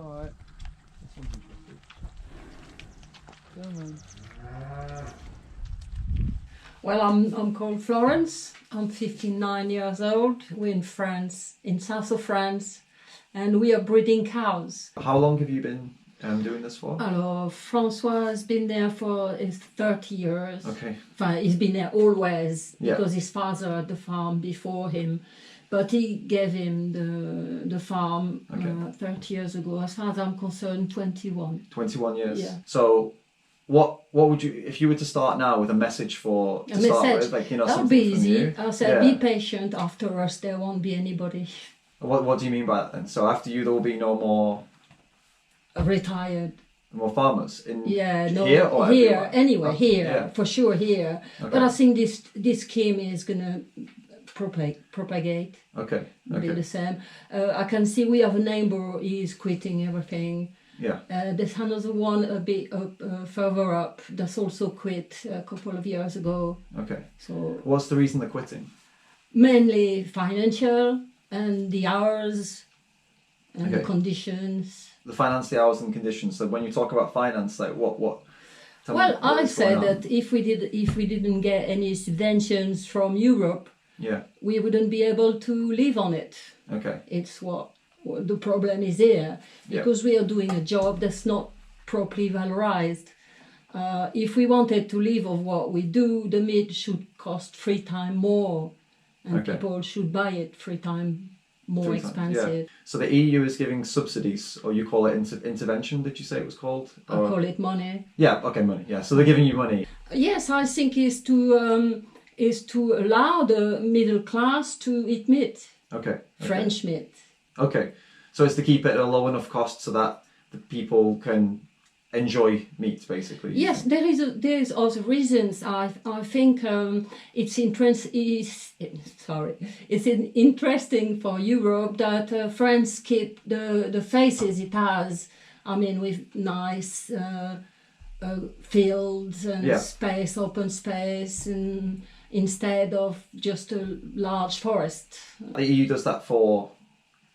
alright. Come on. Well, I'm called Florence. I'm 59 years old. We're in France, in south of France, and we are breeding cows. How long have you been doing this for? Alors, Francois has been there for 30 years. Okay. He's been there always Yeah. because his father had the farm before him. But he gave him the farm 30 years ago. As far as I'm concerned, 21. 21 years. Yeah. So what would you, if you were to start now with a message start with, like, you know, That'll something be from easy. you? I'll say, be patient. After us, there won't be anybody. What do you mean by that then? So after you, there will be no more Retired. farmers in here or here everywhere? anyway, here Yeah. for sure here. Okay. But I think this scheme is gonna propagate. Okay. Be the same. I can see we have a neighbor. He's quitting everything. Yeah. There's another one a bit further up that's also quit a couple of years ago. Okay. So What's the reason they're quitting? mainly financial and the hours and the Okay. conditions. The finance, the hours and conditions. So when you talk about finance, like what? Tell me Well, what I is say going on. that if we didn't get any subventions from Europe, Yeah. we wouldn't be able to live on it. Okay. It's what the problem is here, because we are doing a job that's not properly valorized. If we wanted to live of what we do, the meat should cost 3 times more, and people should buy it 3 times more 3 times, expensive. Yeah. So the EU is giving subsidies, or you call it intervention, did you say it was called? I call it money. Yeah, okay, money. Yeah, so they're giving you money. Yes, I think is to allow the middle class to eat meat, Okay. French meat. Okay. So it's to keep it at a low enough cost so that the people can enjoy meat, basically. Yes, there is other reasons. I think it's interesting for Europe that France keep the faces it has. I mean, with nice fields and space, open space, and instead of just a large forest. The EU does that for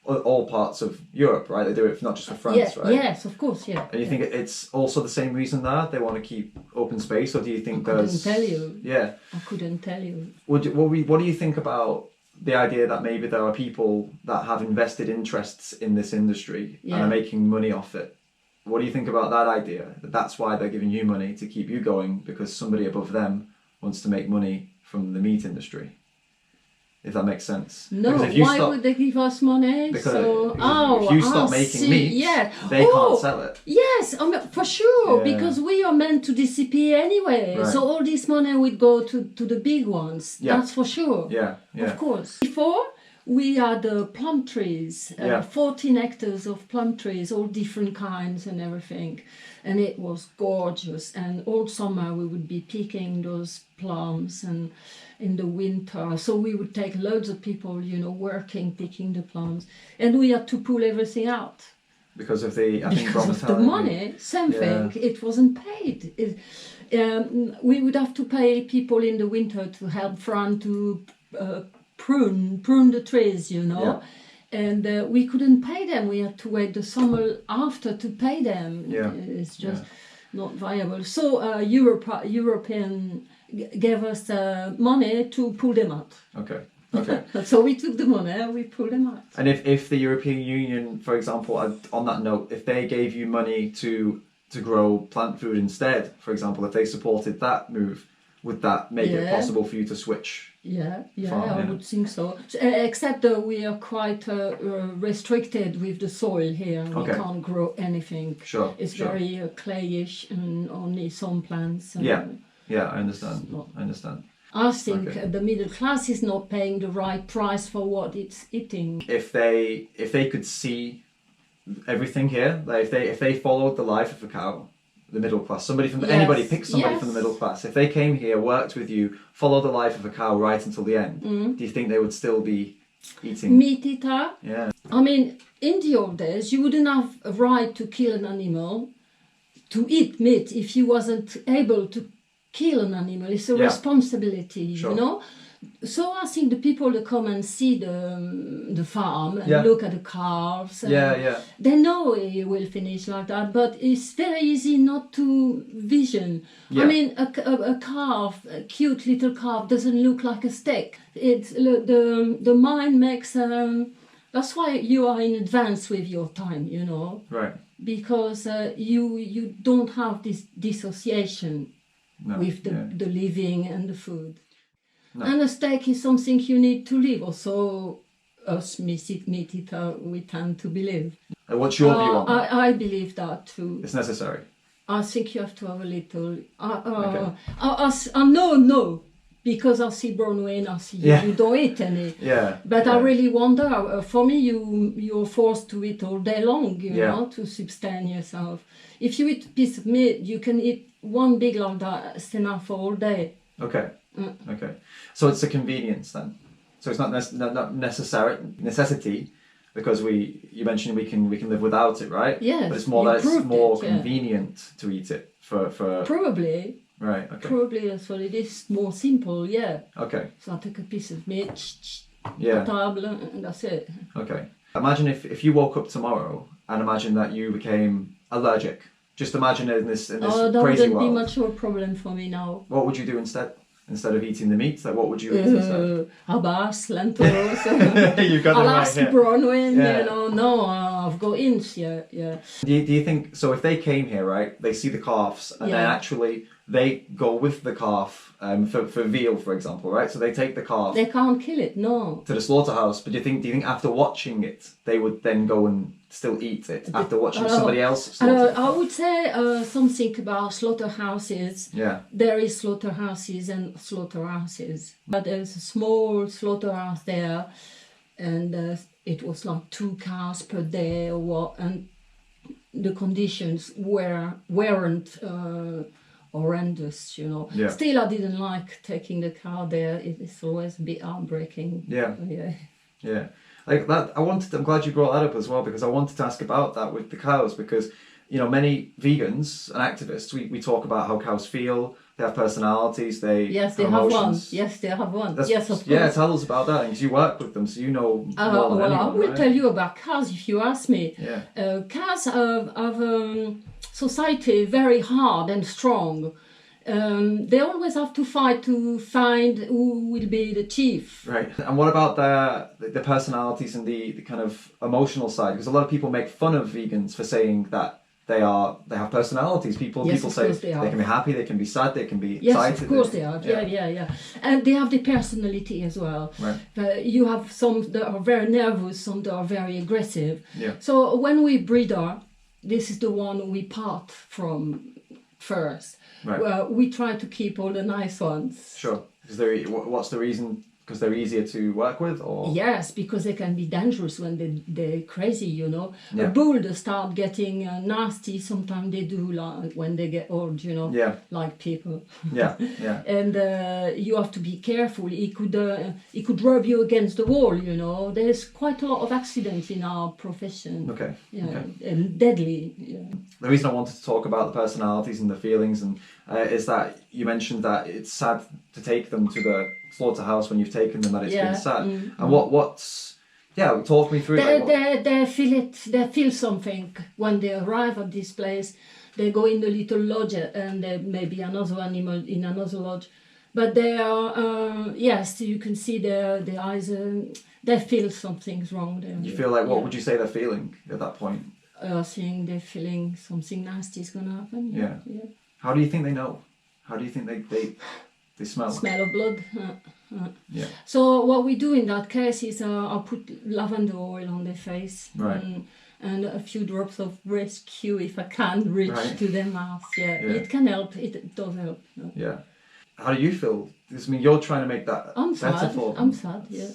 all parts of Europe, right? They do it not just for France, right? Yes, of course, yeah. And you think it's also the same reason there? They want to keep open space, or do you think I couldn't tell you. Yeah. I couldn't tell you. What do you think about the idea that maybe there are people that have invested interests in this industry and are making money off it? What do you think about that idea? That's why they're giving you money to keep you going, because somebody above them wants to make money from the meat industry. If that makes sense. No, why would they give us money? Because if you stop making meat, they can't sell it. Yes, for sure, because we are meant to disappear anyway. Right. So all this money would go to the big ones. Yeah. That's for sure. Yeah. Of course. Before, we had plum trees, 14 hectares of plum trees, all different kinds and everything. And it was gorgeous. And all summer we would be picking those plums, and in the winter. So we would take loads of people, working, picking the plums. And we had to pull everything out. Because of the, because of the money, same thing. It wasn't paid. We would have to pay people in the winter to help Fran to prune the trees, and we couldn't pay them. We had to wait the summer after to pay them. It's just not viable. So European gave us money to pull them out. Okay. So we took the money and we pulled them out. And if the European Union, for example, on that note, if they gave you money to grow plant food instead, for example, if they supported that move, would that make it possible for you to switch? I would think so. Except that we are quite restricted with the soil here. We can't grow anything. Sure. It's very clayish and only some plants. I understand. I think the middle class is not paying the right price for what it's eating. If they could see everything here, like if they followed the life of a cow, the middle class, anybody, pick somebody from the middle class. If they came here, worked with you, followed the life of a cow right until the end, do you think they would still be eating meat eater? Yeah. I mean, in the old days, you wouldn't have a right to kill an animal, to eat meat, if you wasn't able to kill an animal. It's a responsibility, So I think the people that come and see the farm and Yeah. look at the calves, Yeah. they know it will finish like that. But it's very easy not to vision. Yeah. I mean, a calf, a cute little calf, doesn't look like a steak. It's the mind makes. That's why you are in advance with your time, you know, Right. because you don't have this dissociation No. with yeah. the living and the food. No. And a steak is something you need to live. Also, us meat eater, we tend to believe. And what's your view on that? I believe that too. It's necessary. I think you have to have a little. Okay. No, because I see Bron and I see Yeah. you don't eat any. Yeah. But yeah. I really wonder. For me, you're forced to eat all day long, you Yeah. know, to sustain yourself. If you eat a piece of meat, you can eat one big like that. It's enough for all day. Okay. Okay. So it's a convenience then. So it's not not necessity, because you mentioned we can live without it, right? Yes, But it's more you that it's proved more it, yeah. convenient to eat it for Probably. right. Okay. Probably that's what it is. More simple, yeah. Okay. So I take a piece of meat, Yeah. table, and that's it. Okay. Imagine if you woke up tomorrow and imagine that you became allergic. Just imagine it in this That crazy wouldn't be world. much of a problem for me now. What would you do instead? Instead of eating the meat, like what would you eat instead? Habas, lentils. You've got I'll it right ask here. Bronwyn, Yeah. you know. No, I've got inch, yeah. Do you think so? If they came here, right? They see the calves, and then Yeah. actually they go with the calf for veal, for example, right? So they take the calf They can't kill it, no. to the slaughterhouse. But do you think after watching it, they would then go and still eat it after watching somebody else slaughter? I would say something about slaughterhouses. Yeah. There is slaughterhouses and slaughterhouses. But there's a small slaughterhouse there, and it was like 2 cows per day or what, and the conditions weren't horrendous, you know. Yeah. Still, I didn't like taking the cow there. It's always a bit heartbreaking. Yeah. Yeah. Yeah, like that. I'm glad you brought that up as well, because I wanted to ask about that with the cows, because many vegans and activists we talk about how cows feel, they have personalities, they Yes, they have have one. emotions. Yes, they have one. That's- Yes, of course. Yeah, tell us about that, because you work with them, so you know more than Well, anyone, I will right? tell you about cows if you ask me. Yeah. Cows have society very hard and strong. They always have to fight to find who will be the chief. Right. And what about the personalities and the kind of emotional side? Because a lot of people make fun of vegans for saying that they have personalities. People Yes, people of say course they they have. can be happy, they can be sad, they can be Yes, excited. of course they have. Yeah. And they have the personality as well. Right. You have some that are very nervous, some that are very aggressive. Yeah. So when we breed her, this is the one we part from first. Right. Well, we try to keep all the nice ones. Sure. What's the reason? Because they're easier to work with, or Yes, because they can be dangerous when they're crazy, you know. Yeah. A bull, they start getting nasty. Sometimes they do, like when they get old, you know, Yeah. like people. Yeah. And you have to be careful. He could rub you against the wall, you know. There's quite a lot of accidents in our profession. Okay. Yeah, Okay. and deadly. Yeah. The reason I wanted to talk about the personalities and the feelings and is that you mentioned that it's sad to take them to the slaughterhouse when you've taken them, that it's been sad. And what's talk me through They feel it. They feel something when they arrive at this place. They go in the little lodge, and there may be another animal in another lodge. But they are, yes, you can see their eyes. They feel something's wrong there. You feel like, what would you say they're feeling at that point? I think they're feeling something nasty is going to happen. Yeah. How do you think they know? How do you think they smell? Smell of blood. Yeah. So what we do in that case is I put lavender oil on their face. Right. And a few drops of rescue if I can reach Right. to their mouth. Yeah, it can help. It does help. Yeah. How do you feel? Because, I mean, you're trying to make that I'm better sad. for them. I'm sad. Yeah.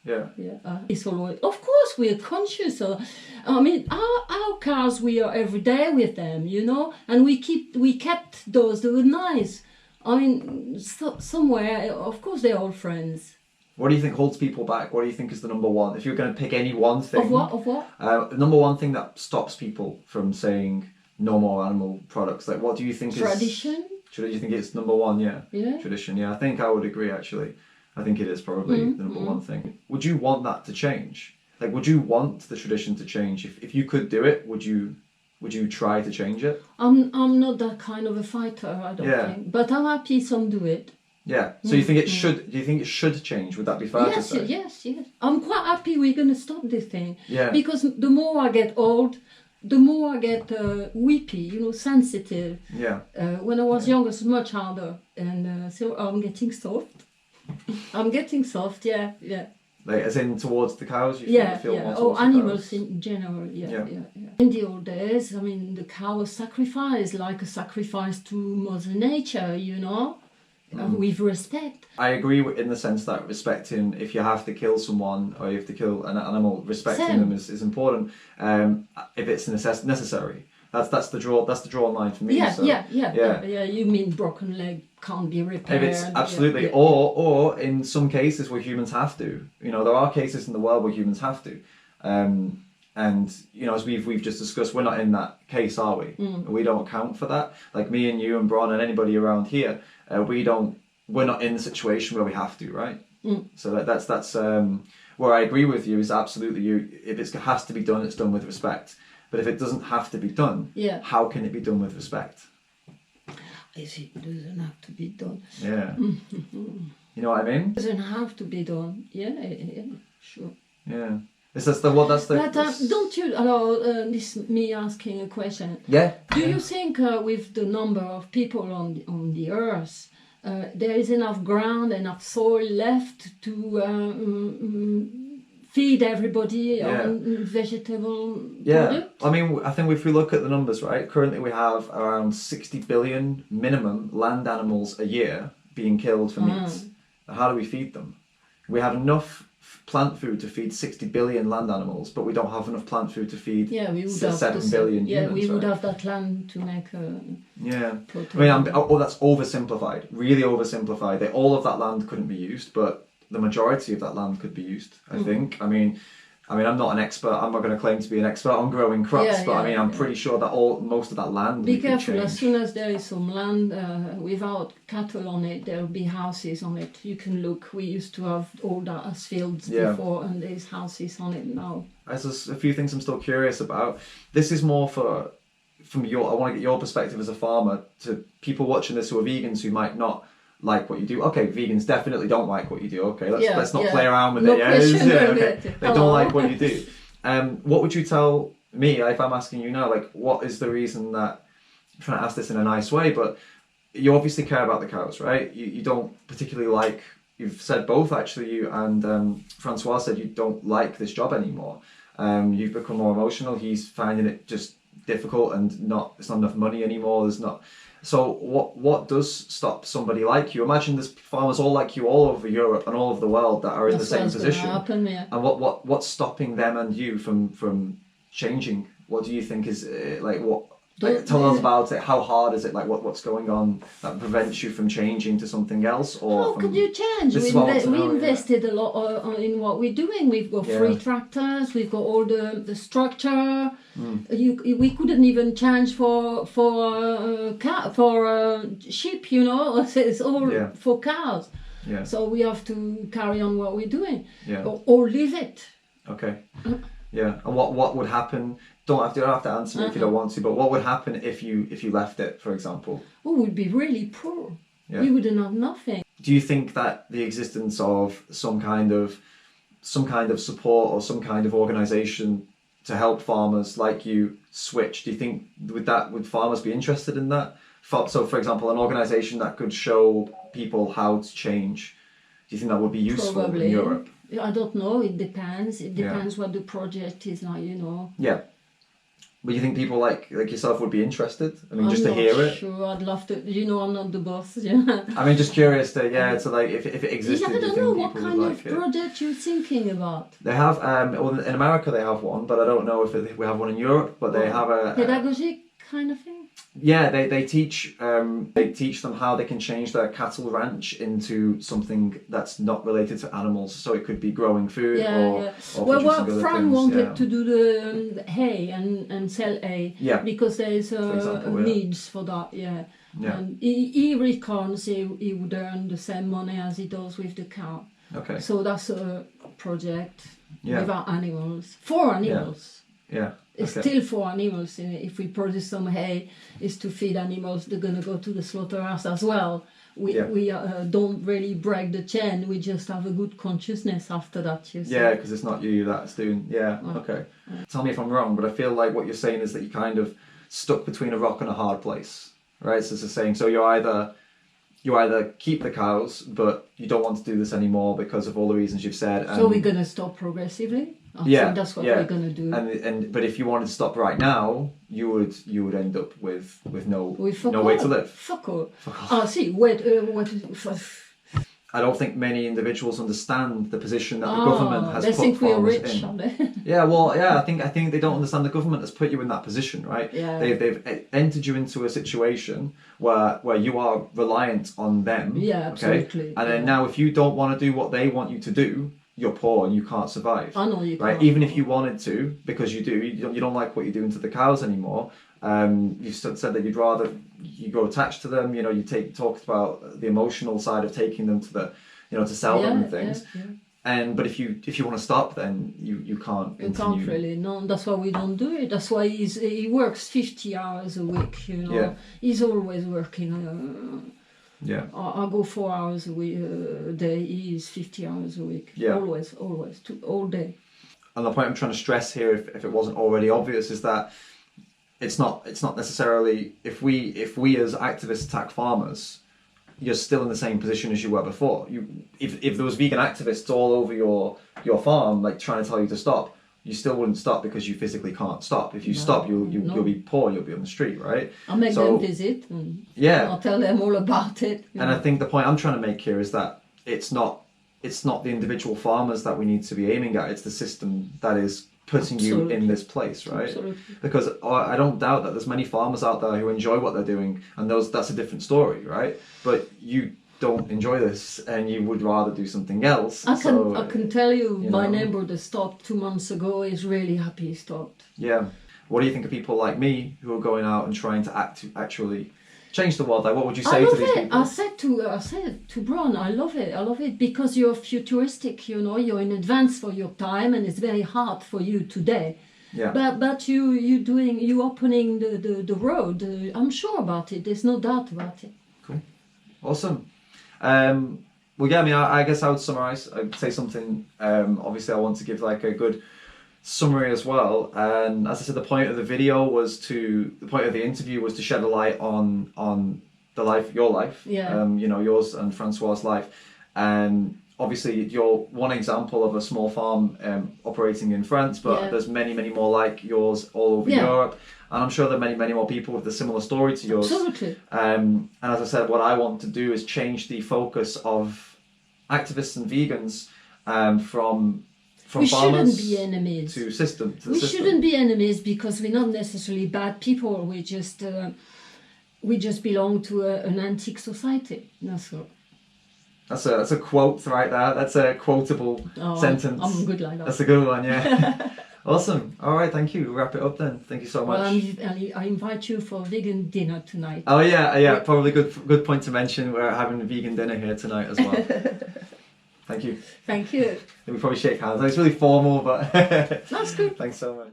Yeah. It's always, of course, we're conscious. I mean, our cars, we are every day with them, you know, and we kept those. They were nice. I mean, somewhere, of course, they're all friends. What do you think holds people back? What do you think is the number one? If you're going to pick any one thing. Of what? The number one thing that stops people from saying no more animal products. Like, what do you think Tradition? is... Tradition? Do you think it's number one? Yeah. Yeah. Tradition, yeah. I think I would agree, actually. I think it is probably the number one thing. Would you want that to change? Like, would you want the tradition to change? If you could do it, would you try to change it? I'm not that kind of a fighter, I don't think. But I'm happy some do it. Yeah. So you think it should? Do you think it should change? Would that be fair to say? Yes. I'm quite happy we're going to stop this thing. Yeah. Because the more I get old, the more I get weepy, sensitive. Yeah. When I was younger, it's much harder, and so I'm getting soft. I'm getting soft. Yeah. Like, as in towards the cows? You feel more Oh, towards the animals cows? in general, yeah. In the old days, I mean, the cow was sacrificed like a sacrifice to Mother Nature, with respect. I agree in the sense that respecting, if you have to kill someone or you have to kill an animal, respecting them is important. If it's necessary, that's the draw line for me. Yeah. You mean broken leg can't be repaired? If it's absolutely, or in some cases where humans have to. There are cases in the world where humans have to. And as we've just discussed, we're not in that case, are we? We don't account for that. Like me and you and Bron and anybody around here, we're not in the situation where we have to, right? So that's where I agree with you is absolutely if it has to be done, it's done with respect. But if it doesn't have to be done, how can it be done with respect? If it doesn't have to be done. Yeah. You know what I mean? It doesn't have to be done. Yeah, sure. Yeah. But don't you allow this me asking a question? Yeah. Do you think with the number of people on the earth, there is enough ground, enough soil left to feed everybody on vegetable products? I mean, I think if we look at the numbers, right, currently we have around 60 billion minimum land animals a year being killed for meat. How do we feed them? We have enough plant food to feed 60 billion land animals, but we don't have enough plant food to feed 7 billion humans. Yeah, we would have that land to make protein. I mean, that's oversimplified, really oversimplified. All of that land couldn't be used, but the majority of that land could be used, I think. I mean, I'm not an expert. I'm not going to claim to be an expert on growing crops, but I mean, I'm pretty sure that most of that land. Be careful. As soon as there is some land without cattle on it, there will be houses on it. You can look. We used to have all that as fields before, and there's houses on it now. There's a few things I'm still curious about. This is more from your. I want to get your perspective as a farmer to people watching this who are vegans who might not like what you do. Okay, vegans definitely don't like what you do. Okay, let's not play around with it. Okay. They don't like what you do. What would you tell me if I'm asking you now? Like, what is the reason that? I'm trying to ask this in a nice way, but you obviously care about the cows, right? You don't particularly like. You've said both actually. You and Francois said you don't like this job anymore. You've become more emotional. He's finding it just difficult and it's not enough money anymore. There's not. So what does stop somebody like you? Imagine there's farmers all like you all over Europe and all over the world that are in the same position. And what's stopping them and you from changing? What do you think is tell us about it. How hard is it? Like what's going on that prevents you from changing to something else? Or how could you change? We invested a lot in what we're doing. We've got free tractors. We've got all the structure. We couldn't even change for sheep. It's all for cows. Yeah. So we have to carry on what we're doing. Yeah. Or leave it. Okay. Yeah. And what would happen? You don't have to answer me if you don't want to, but what would happen if you left it, for example? We would be really poor. Yeah. We wouldn't have nothing. Do you think that the existence of some kind of support or some kind of organisation to help farmers like you switch, do you think would farmers be interested in that? So, for example, an organisation that could show people how to change, do you think that would be useful in Europe? I don't know. It depends. It depends what the project is like, Yeah. But you think people like yourself would be interested? I mean, just to hear it? Sure, I'd love to. I'm not the boss. Yeah. I mean, just curious to like if it existed. I don't know what kind of project you're thinking about. They have in America they have one, but I don't know if we have one in Europe. But they have a pedagogic kind of thing. Yeah, they teach them how they can change their cattle ranch into something that's not related to animals. So it could be growing food or well, other Fran things. wanted to do the hay and sell hay because there is needs for that. Yeah. And he reckons he would earn the same money as he does with the cow. Okay. So that's a project without animals, for animals. Yeah. It's still for animals. If we produce some hay, it's to feed animals. They're going to go to the slaughterhouse as well. We don't really break the chain. We just have a good consciousness after that. You see? Yeah, because it's not you that's doing. Yeah. Okay. Tell me if I'm wrong, but I feel like what you're saying is that you're kind of stuck between a rock and a hard place, right? So it's saying you either keep the cows, but you don't want to do this anymore because of all the reasons you've said. So we're going to stop progressively. I think that's what we're going to do. But if you wanted to stop right now, you would end up with no way to live. Fuck all. See, what? I don't think many individuals understand the position that the government has put think we're farmers rich, in. aren't they? I think they don't understand the government has put you in that position, right? Yeah. They've entered you into a situation where you are reliant on them. Yeah, absolutely. Okay? And then now, if you don't want to do what they want you to do, you're poor and you can't survive. I know you right? can't. Even if you wanted to, because you don't like what you're doing to the cows anymore. You said that you'd rather you go attached to them. You talked about the emotional side of taking them to to sell them and things. But if you want to stop, then you can't. You can't really. No, that's why we don't do it. That's why he works 50 hours a week. He's always working. I go 4 hours a day. He is 50 hours a week. Yeah. Always, all day. And the point I'm trying to stress here, if it wasn't already obvious, is that it's not necessarily if we as activists attack farmers, you're still in the same position as you were before. If there was vegan activists all over your farm, like trying to tell you to stop, you still wouldn't stop because you physically can't stop. If you stop, you'll be poor. You'll be on the street, right? I'll make them visit. And I'll tell them all about it. And I think the point I'm trying to make here is that it's not the individual farmers that we need to be aiming at. It's the system that is putting you in this place, right? Absolutely. Because I don't doubt that there's many farmers out there who enjoy what they're doing, and that's a different story, right? But you don't enjoy this, and you would rather do something else. I can tell you, my neighbour that stopped 2 months ago is really happy he stopped. Yeah. What do you think of people like me who are going out and trying to actually change the world? Like, what would you say to these people? I said to Bron, I love it because you're futuristic. You're in advance for your time, and it's very hard for you today. Yeah. But you opening the road. I'm sure about it. There's no doubt about it. Cool. Awesome. Well, yeah. I mean, I guess I would summarize. I'd say something. Obviously, I want to give like a good summary as well. And as I said, the point of the interview was to shed a light on your life. Yeah. Yours and Francois' life. And obviously, you're one example of a small farm operating in France, but there's many, many more like yours all over Europe. And I'm sure there are many, many more people with a similar story to yours. Absolutely. And as I said, what I want to do is change the focus of activists and vegans from we farmers shouldn't be enemies. To system. We shouldn't be enemies because we're not necessarily bad people. We just belong to an antique society. That's all. That's a quote right there. That's a quotable sentence. I'm good like that. That's a good one, yeah. Awesome. All right, thank you. We'll wrap it up then. Thank you so much. Well, I invite you for vegan dinner tonight. Oh yeah. Probably good point to mention. We're having a vegan dinner here tonight as well. Thank you. Thank you. We probably shake hands. It's really formal, but that's good. Thanks so much.